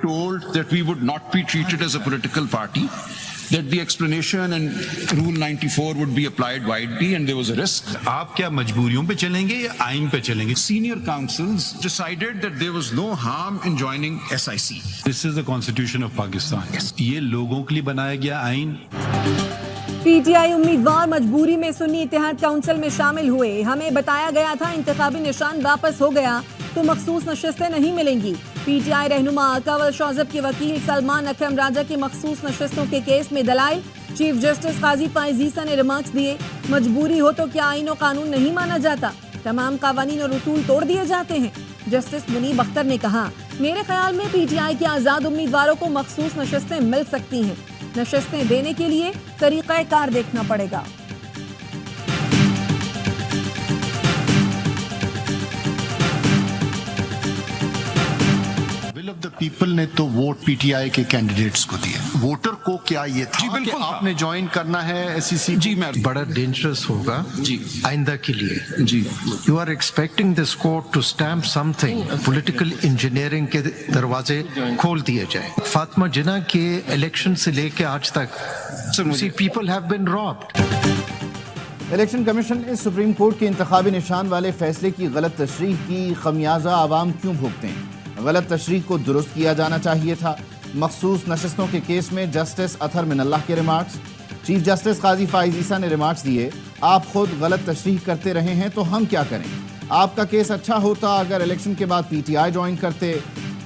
told that we would not be treated as a political party, that the explanation and Rule 94 would be applied widely and there was a risk. آپ کیا مجبوریوں پہ چلیں گے یا آئین پہ چلیں گے؟ Senior councils decided that there was no harm in joining SIC. This is the Constitution of Pakistan. یہ لوگوں کے لیے بنایا گیا آئین. پی ٹی آئی امیدوار مجبوری میں سنی اتحاد کونسل میں شامل ہوئے. ہمیں بتایا گیا تھا انتخابی نشان واپس ہو گیا تو مخصوص نشستیں نہیں ملیں گی. پی ٹی آئی رہنما کنول شوذب کے وکیل سلمان اکرم راجہ کی مخصوص نشستوں کے کیس میں دلائل. چیف جسٹس قاضی فائز عیسیٰ نے ریمارکس دیے. مجبوری ہو تو کیا آئین و قانون نہیں مانا جاتا؟ تمام قوانین اور اصول توڑ دیے جاتے ہیں؟ جسٹس منیب اختر نے کہا میرے خیال میں پی ٹی آئی کے آزاد امیدواروں کو مخصوص نشستیں مل سکتی ہیں. نشستیں دینے کے لیے طریقہ کار دیکھنا پڑے گا. ول آف دا پیپل نے تو ووٹ پی ٹی آئی کے کینڈیڈیٹس کو دیا. ووٹر کو کیا یہ تھا کہ آپ نے جوائن کرنا ہے ایس سی سی؟ جی میں بڑا ڈینجرس ہوگا جی آئندہ کے لیے. جی you are expecting this court to stamp something. Political engineering کے دروازے کھول دیے جائیں. فاطمہ جناح کے الیکشن سے لے کے آج تک people have been robbed. Election commission نے سپریم کورٹ کے انتخابی نشان والے فیصلے کی غلط تشریح کی. خمیازہ عوام کیوں بھوگتے ہیں؟ غلط تشریح کو درست کیا جانا چاہیے تھا. مخصوص نشستوں کے کیس میں جسٹس اطہر من اللہ کے ریمارکس. چیف جسٹس قاضی فائز عیسیٰ نے ریمارکس دیے آپ خود غلط تشریح کرتے رہے ہیں تو ہم کیا کریں؟ آپ کا کیس اچھا ہوتا اگر الیکشن کے بعد پی ٹی آئی جوائن کرتے.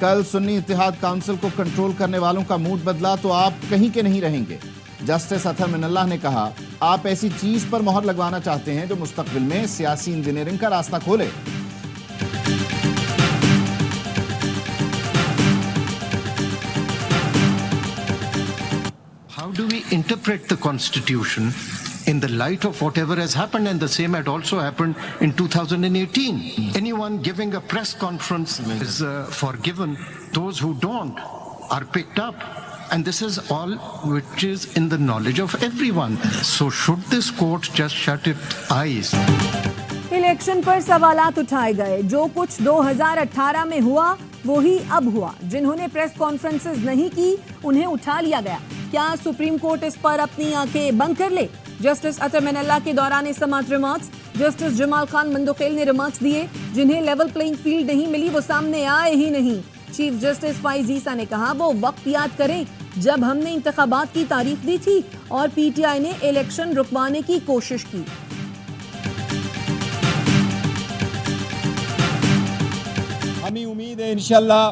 کل سنی اتحاد کونسل کو کنٹرول کرنے والوں کا موڈ بدلا تو آپ کہیں کے نہیں رہیں گے. جسٹس اطہر من اللہ نے کہا آپ ایسی چیز پر مہر لگوانا چاہتے ہیں جو مستقبل میں سیاسی انجینئرنگ کا راستہ کھولے. How do we interpret the Constitution in the light of whatever has happened? And the same had also happened in 2018. Anyone giving a press conference is forgiven. Those who don't are picked up. And this is all which is in the knowledge of everyone. So should this court just shut its eyes? Election پر سوالات اٹھائے گئے. جو کچھ 2018 میں ہوا وہی اب ہوا. جنہوں نے پریس کانفرنسز نہیں کی انہیں اٹھا لیا گیا. کیا سپریم کورٹ اس پر اپنی آنکھیں بند کر لے؟ جسٹس اطہر من اللہ کے دوران سماعت ریمارکس. جسٹس جمال خان مندوخیل نے ریمارکس دیے جنہیں لیول پلینگ فیلڈ نہیں ملی وہ سامنے آئے ہی نہیں. چیف جسٹس فائز عیسیٰ نے کہا وہ وقت یاد کریں جب ہم نے انتخابات کی تاریخ دی تھی اور پی ٹی آئی نے الیکشن رکوانے کی کوشش کی. ہمیں امید ہے انشاءاللہ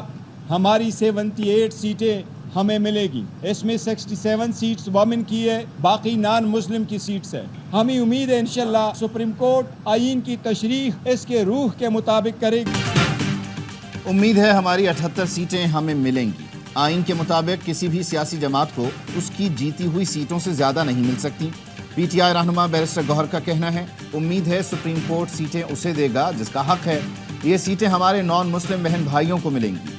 ہماری 78 سیٹیں ہمیں ملے گی. اس میں 67 سیٹس وومن کی ہے, باقی نان مسلم کی سیٹس ہے. ہمیں امید ہے انشاءاللہ سپریم کورٹ آئین کی تشریح اس کے روح کے مطابق کرے گی. امید ہے ہماری 78 سیٹیں ہمیں ملیں گی. آئین کے مطابق کسی بھی سیاسی جماعت کو اس کی جیتی ہوئی سیٹوں سے زیادہ نہیں مل سکتی. پی ٹی آئی رہنما بیرسٹر گوہر کا کہنا ہے امید ہے سپریم کورٹ سیٹیں اسے دے گا جس کا حق ہے. یہ سیٹیں ہمارے نان مسلم بہن بھائیوں کو ملیں گی.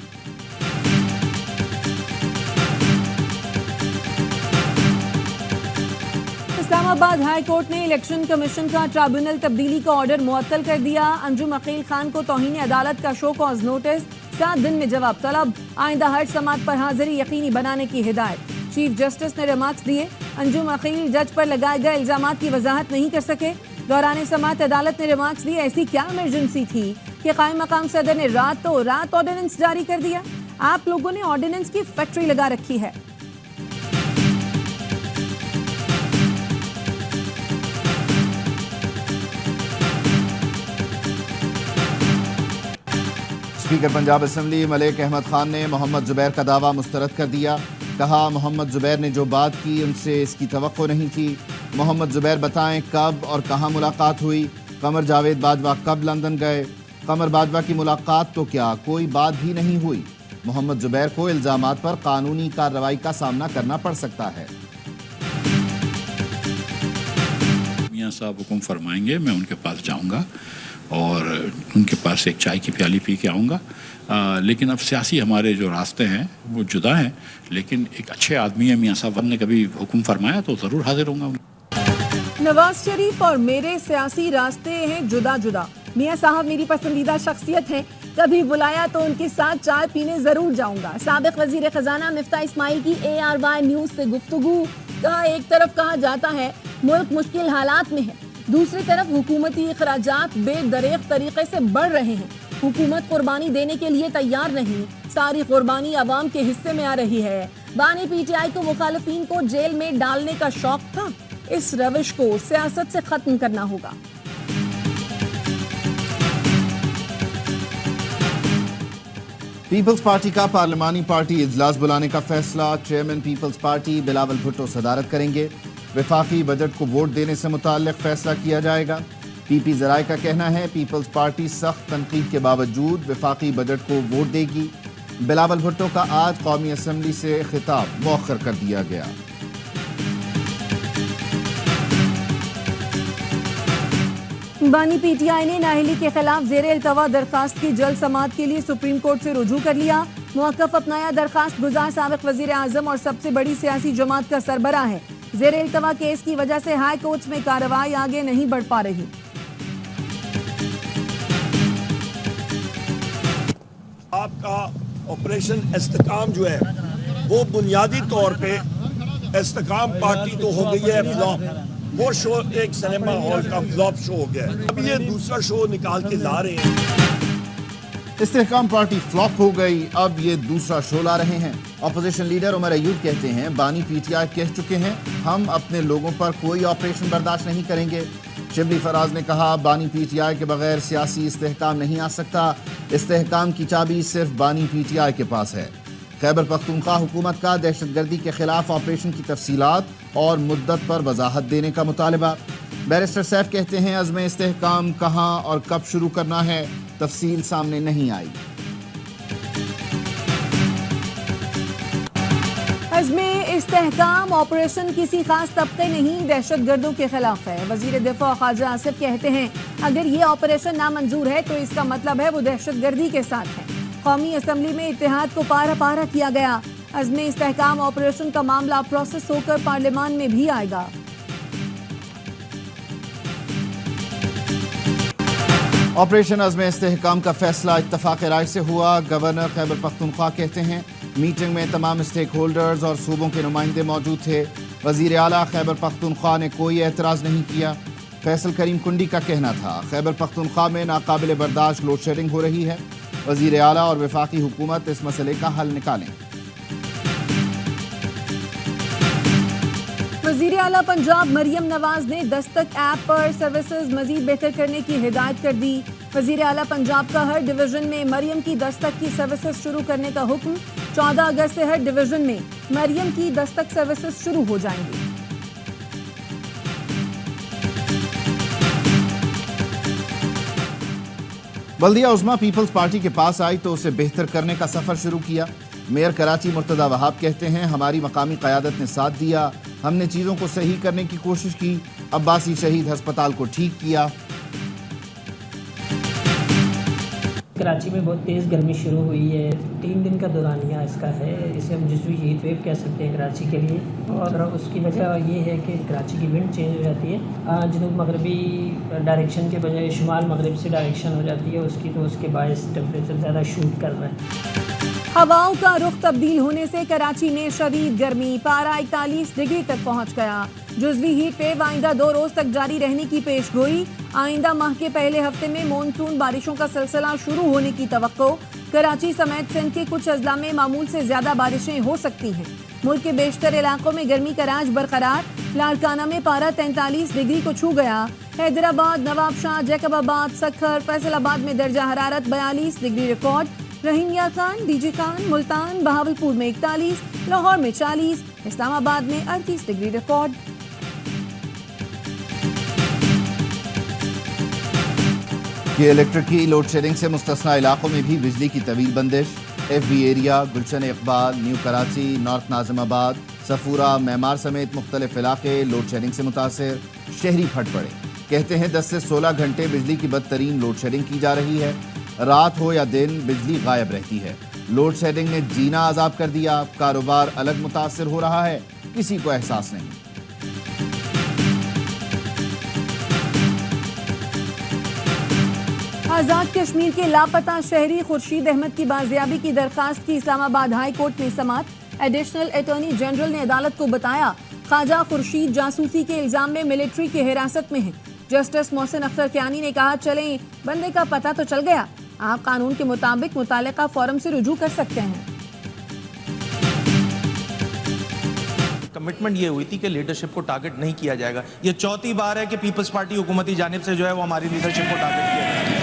اسلام آباد ہائی کورٹ نے الیکشن کمیشن کا ٹرائبیونل تبدیلی کا آرڈر معطل کر دیا. انجم عقیل خان کو توہین عدالت کا شو کاز نوٹس. 7 دن میں جواب طلب. آئندہ ہر سماعت پر حاضری یقینی بنانے کی ہدایت. چیف جسٹس نے ریمارکس دیے. انجم عقیل جج پر لگائے گئے الزامات کی وضاحت نہیں کر سکے. دوران سماعت عدالت نے ریمارکس دیے ایسی کیا ایمرجنسی تھی کہ قائم مقام صدر نے راتوں رات آرڈیننس جاری کر دیا. آپ لوگوں نے آرڈیننس کی فیکٹری لگا رکھی ہے. اسپیکر پنجاب اسمبلی ملک احمد خان نے محمد زبیر کا دعویٰ مسترد کر دیا. کہا محمد زبیر نے جو بات کی ان سے اس کی توقع نہیں تھی. محمد زبیر بتائیں کب اور کہاں ملاقات ہوئی. قمر جاوید باجوہ کب لندن گئے. قمر باجوہ کی ملاقات تو کیا کوئی بات بھی نہیں ہوئی. محمد زبیر کو الزامات پر قانونی کارروائی کا سامنا کرنا پڑ سکتا ہے. میاں صاحب حکم فرمائیں گے میں ان کے پاس جاؤں گا اور ان کے پاس ایک چائے کی پیالی پی کے آؤں گا. لیکن اب سیاسی ہمارے جو راستے ہیں وہ جدا ہیں. لیکن ایک اچھے آدمی ہیں میاں صاحب نے کبھی حکم فرمایا تو ضرور حاضر ہوں گا. نواز شریف اور میرے سیاسی راستے ہیں جدا جدا. میاں صاحب میری پسندیدہ شخصیت ہیں کبھی بلایا تو ان کے ساتھ چائے پینے ضرور جاؤں گا. سابق وزیر خزانہ مفتاح اسماعیل کی ARY نیوز سے گفتگو. کہا ایک طرف کہا جاتا ہے ملک مشکل حالات میں ہے, دوسری طرف حکومتی اخراجات بے دریغ طریقے سے بڑھ رہے ہیں. حکومت قربانی دینے کے لیے تیار نہیں, ساری قربانی عوام کے حصے میں آ رہی ہے. بانی PTI کو مخالفین کو جیل میں ڈالنے کا شوق تھا, اس روش کو سیاست سے ختم کرنا ہوگا. پیپلز پارٹی کا پارلیمانی پارٹی اجلاس بلانے کا فیصلہ. Chairman Peoples Party Bilawal Bhutto صدارت کریں گے. وفاقی بجٹ کو ووٹ دینے سے متعلق فیصلہ کیا جائے گا. PP ذرائع کا کہنا ہے پیپلز پارٹی سخت تنقید کے باوجود وفاقی بجٹ کو ووٹ دے گی. بلاول بھٹو کا آج قومی اسمبلی سے خطاب مؤخر کر دیا گیا. بانی PTI نے نااہلی کے خلاف زیر التوا درخواست کی جلد سماعت کے لیے سپریم کورٹ سے رجوع کر لیا. موقف اپنایا درخواست گزار سابق وزیر اعظم اور سب سے بڑی سیاسی جماعت کا سربراہ ہے. زیر التوا کیس کی وجہ سے ہائی کورٹس میں کارروائی آگے نہیں بڑھ پا رہی. آپ کا آپریشن استحکام جو ہے وہ بنیادی طور پہ استحکام پارٹی تو ہو گئی ہے فلاپ. وہ شو ایک سنیما ہال کا فلاپ شو ہو گیا ہے. اب یہ دوسرا شو نکال کے لا رہے ہیں. استحکام پارٹی فلاپ ہو گئی, اب یہ دوسرا شو لا رہے ہیں. اپوزیشن لیڈر عمر ایوب کہتے ہیں بانی PTI کہہ چکے ہیں ہم اپنے لوگوں پر کوئی آپریشن برداشت نہیں کریں گے. شبلی فراز نے کہا بانی PTI کے بغیر سیاسی استحکام نہیں آ سکتا, استحکام کی چابی صرف بانی PTI کے پاس ہے. خیبر پختونخوا حکومت کا دہشت گردی کے خلاف آپریشن کی تفصیلات اور مدت پر وضاحت دینے کا مطالبہ. بیرسٹر سیف کہتے ہیں عزم استحکام کہاں اور کب شروع کرنا ہے تفصیل سامنے نہیں آئی. عزم استحکام آپریشن کسی خاص طبقے نہیں دہشت گردوں کے خلاف ہے. وزیر دفاع خواجہ آصف کہتے ہیں اگر یہ آپریشن نامنظور ہے تو اس کا مطلب ہے وہ دہشت گردی کے ساتھ ہے. قومی اسمبلی میں اتحاد کو پارا پارا کیا گیا. عزم استحکام آپریشن کا معاملہ پروسیس ہو کر پارلیمان میں بھی آئے گا. آپریشن عزم استحکام کا فیصلہ اتفاق رائے سے ہوا. گورنر خیبر پختونخوا کہتے ہیں میٹنگ میں تمام اسٹیک ہولڈرز اور صوبوں کے نمائندے موجود تھے. وزیر اعلیٰ خیبر پختونخوا نے کوئی اعتراض نہیں کیا. فیصل کریم کنڈی کا کہنا تھا خیبر پختونخوا میں ناقابل برداشت لوڈ شیڈنگ ہو رہی ہے, وزیر اعلیٰ اور وفاقی حکومت اس مسئلے کا حل نکالیں. وزیر اعلیٰ پنجاب مریم نواز نے دستک ایپ پر سروسز مزید بہتر کرنے کی ہدایت کر دی. وزیر اعلیٰ پنجاب کا ہر ڈویژن میں مریم کی دستک کی سروسز شروع کرنے کا حکم. 14 اگست سے ہر ڈویژن میں مریم کی دستک سروسز شروع ہو جائیں گی. بلدیہ عظمیٰ پیپلز پارٹی کے پاس آئی تو اسے بہتر کرنے کا سفر شروع کیا. میئر کراچی مرتضی وہاب کہتے ہیں ہماری مقامی قیادت نے ساتھ دیا, ہم نے چیزوں کو صحیح کرنے کی کوشش کی, عباسی شہید ہسپتال کو ٹھیک کیا. کراچی میں بہت تیز گرمی شروع ہوئی ہے. 3 دن کا دورانیہ اس کا ہے, اسے ہم جزوی ہیٹ ویو کہہ سکتے ہیں کراچی کے لیے. اور اس کی وجہ یہ ہے کہ کراچی کی ونڈ چینج ہو جاتی ہے, جنوب مغربی ڈائریکشن کے بجائے شمال مغرب سے ڈائریکشن ہو جاتی ہے اس کی, تو اس کے باعث ٹیمپریچر زیادہ شوٹ کر رہا ہے. ہواؤں کا رخ تبدیل ہونے سے کراچی میں شدید گرمی, پارا 41 ڈگری تک پہنچ گیا. جزوی ہیٹ ویو آئندہ 2 روز تک جاری رہنے کی پیش گوئی. آئندہ ماہ کے پہلے ہفتے میں مونسون بارشوں کا سلسلہ شروع ہونے کی توقع. کراچی سمیت سندھ کے کچھ اضلاع میں معمول سے زیادہ بارشیں ہو سکتی ہیں. ملک کے بیشتر علاقوں میں گرمی کا راج برقرار. لاڑکانہ میں پارا 43 ڈگری کو چھو گیا. حیدرآباد, نواب شاہ, جیکب آباد, سکھر, فیصل آباد میں درجہ حرارت 42 ڈگری ریکارڈ. رحیم خان, ڈی جی خان, ملتان, بہاولپور میں 41, لاہور میں 40, اسلام آباد میں 38 ڈگری ریکارڈ. کہ الیکٹرک کی لوڈ شیڈنگ سے مستثنی علاقوں میں بھی بجلی کی طویل بندش. F B area, Gulshan Iqbal, new Karachi, north ناظم آباد, صفورہ, معمار سمیت مختلف علاقے لوڈ شیڈنگ سے متاثر. شہری پھٹ پڑے, کہتے ہیں 10 سے 16 گھنٹے بجلی کی بدترین لوڈ شیڈنگ کی جا رہی ہے. رات ہو یا دن بجلی غائب رہتی ہے. لوڈ شیڈنگ نے جینا عذاب کر دیا. کاروبار الگ متاثر ہو رہا ہے, کسی کو احساس نہیں. آزاد کشمیر کے لاپتہ شہری خورشید احمد کی بازیابی کی درخواست کی اسلام آباد ہائی کورٹ میں سماعت۔ ایڈیشنل اٹارنی جنرل نے عدالت کو بتایا خواجہ خورشید جاسوسی کے الزام میں ملٹری کی حراست میں ہیں۔ جسٹس محسن اختر کیانی نے کہا چلیں بندے کا پتہ تو چل گیا، آپ قانون کے مطابق متعلقہ فورم سے رجوع کر سکتے ہیں۔ کمٹمنٹ یہ ہوئی تھی کہ لیڈرشپ کو ٹارگٹ نہیں کیا جائے گا۔ یہ چوتھی بار ہے کہ پیپلز پارٹی حکومتی جانب سے جو ہے وہ ہماری لیڈرشپ کو ٹارگٹ کیا جائے گا۔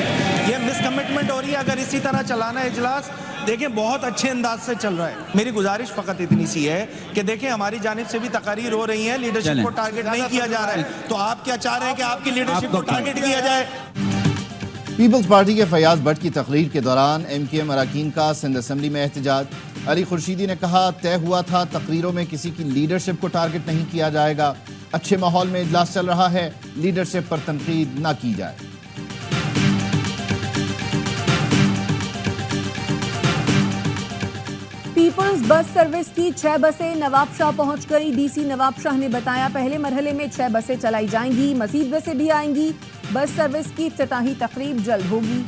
یہ مس کمٹمنٹ ہو رہی ہے۔ اگر اسی طرح چلانا ہے اجلاس، دیکھیں بہت اچھے انداز سے چل رہا ہے۔ میری گزارش فقط اتنی سی ہے کہ دیکھیں ہماری جانب سے بھی تقاریر ہو رہی ہیں، لیڈرشپ کو ٹارگٹ نہیں کیا جا رہا ہے، تو آپ کیا چاہ رہے ہیں کہ آپ کی لیڈرشپ کو ٹارگٹ کیا جائے؟ پیپلز پارٹی کے فیاض بٹ کی تقریر کے دوران ایم کیو ایم اراکین کا سندھ اسمبلی میں احتجاج۔ علی خورشیدی نے کہا طے ہوا تھا تقریروں میں کسی کی لیڈرشپ کو ٹارگٹ نہیں کیا جائے گا، اچھے ماحول میں اجلاس چل رہا ہے، لیڈرشپ پر تنقید نہ کی جائے۔ پیپلز بس سروس کی 6 بسیں نواب شاہ پہنچ گئی۔ ڈی سی نواب شاہ نے بتایا پہلے مرحلے میں 6 بسیں چلائی جائیں گی، مزید بسیں بھی آئیں گی۔ بس سروس کی افتتاحی تقریب جلد ہوگی۔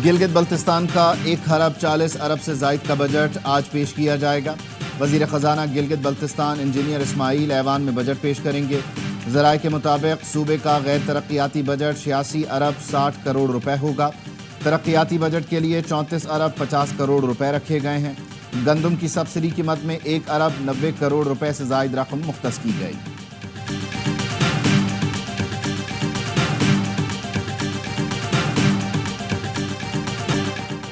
گلگت بلتستان کا 1.40 ارب سے زائد کا بجٹ آج پیش کیا جائے گا۔ وزیر خزانہ گلگت بلتستان انجینئر اسماعیل ایوان میں بجٹ پیش کریں گے۔ ذرائع کے مطابق صوبے کا غیر ترقیاتی بجٹ 86 ارب 60 کروڑ روپے ہوگا۔ ترقیاتی بجٹ کے لیے 34 ارب 50 کروڑ روپے رکھے گئے ہیں۔ گندم کی سبسڈی کی مد میں 1 ارب 90 کروڑ روپے سے زائد رقم مختص کی گئی۔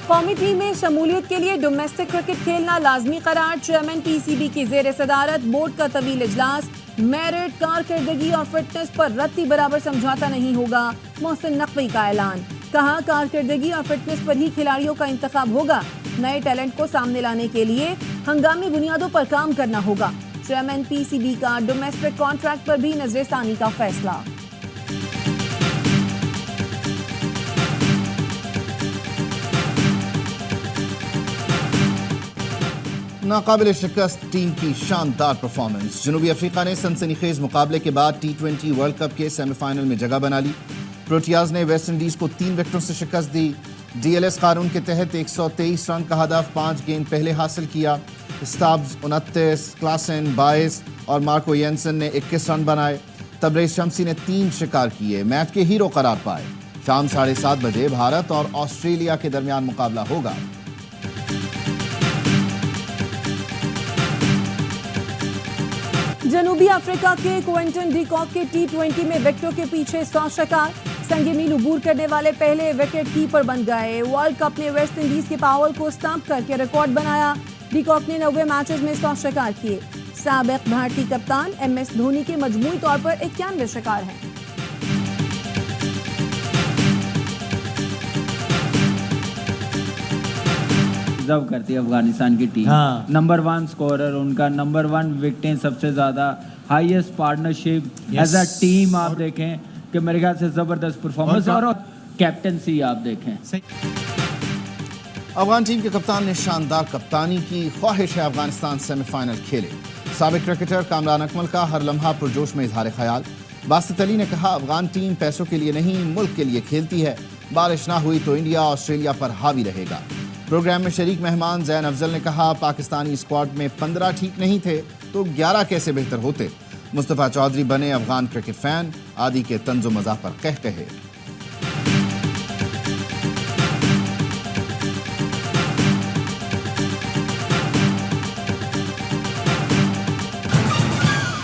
قومی ٹیم میں شمولیت کے لیے ڈومیسٹک کرکٹ کھیلنا لازمی قرار۔ چیئرمین پی سی بی کی زیر صدارت بورڈ کا طویل اجلاس۔ میرٹ، کارکردگی اور فٹنس پر رتی برابر سمجھوتا نہیں ہوگا، محسن نقوی کا اعلان۔ کہا کارکردگی اور فٹنس پر ہی کھلاڑیوں کا انتخاب ہوگا، نئے ٹیلنٹ کو سامنے لانے کے لیے ہنگامی بنیادوں پر کام کرنا ہوگا۔ چیئرمین پی سی بی کا ڈومیسٹک کانٹریکٹ پر بھی نظر ثانی کا فیصلہ۔ ناقابل شکست ٹیم کی شاندار پرفارمنس۔ جنوبی افریقہ نے سنسنی خیز مقابلے کے بعد T20 ورلڈ کپ کے سیمی فائنل میں جگہ بنا لی۔ پروٹیاز نے ویسٹ انڈیز کو 3 وکٹوں سے شکست دی۔ ڈی ایل ایس قانون کے تحت 123 رن کا ہدف 5 گیند پہلے حاصل کیا۔ اسٹابز 29، کلاسن 22 اور مارکو ینسن نے 21 رن بنائے۔ تبریز شمسی نے 3 شکار کیے، میچ کے ہیرو قرار پائے۔ شام 7:30 بجے بھارت اور آسٹریلیا کے درمیان مقابلہ ہوگا۔ جنوبی افریقہ کے کوئنٹن ڈی کاک کے T20 میں وکٹوں کے پیچھے 100 شکار، سنگ میل عبور کرنے والے پہلے وکٹ کیپر بن گئے۔ ورلڈ کپ نے ویسٹ انڈیز کے پاول کو اسٹمپ کر کے ریکارڈ بنایا۔ ڈی کاک نے 90 میچز میں 100 شکار کیے۔ سابق بھارتی کپتان ایم ایس دھونی کے مجموعی طور پر 91 شکار ہیں۔ کرتی ہے افغانستان کی ٹیم، نمبر 1 سکورر ان کا، نمبر 1 وکٹیں سب سے زیادہ، highest partnership as a team. آپ دیکھیں کہ میرے خیال سے زبردست پرفارمنس اور کیپٹنسی آپ دیکھیں۔ افغان ٹیم کے کپتان نے شاندار کپتانی کی، خواہش ہے افغانستان سیمی فائنل کھیلے۔ سابق کرکٹر کامران اکمل کا ہر لمحہ پرجوش میں اظہار خیال۔ باسط علی نے کہا افغان ٹیم پیسوں کے لیے نہیں ملک کے لیے کھیلتی ہے، بارش نہ ہوئی تو انڈیا آسٹریلیا پر حاوی رہے گا۔ پروگرام میں شریک مہمان زین افضل نے کہا پاکستانی اسکواڈ میں 15 ٹھیک نہیں تھے تو 11 کیسے بہتر ہوتے۔ مصطفیٰ چودھری بنے افغان کرکٹ فین، عادی کے طنز و مزاح پر قہقہے۔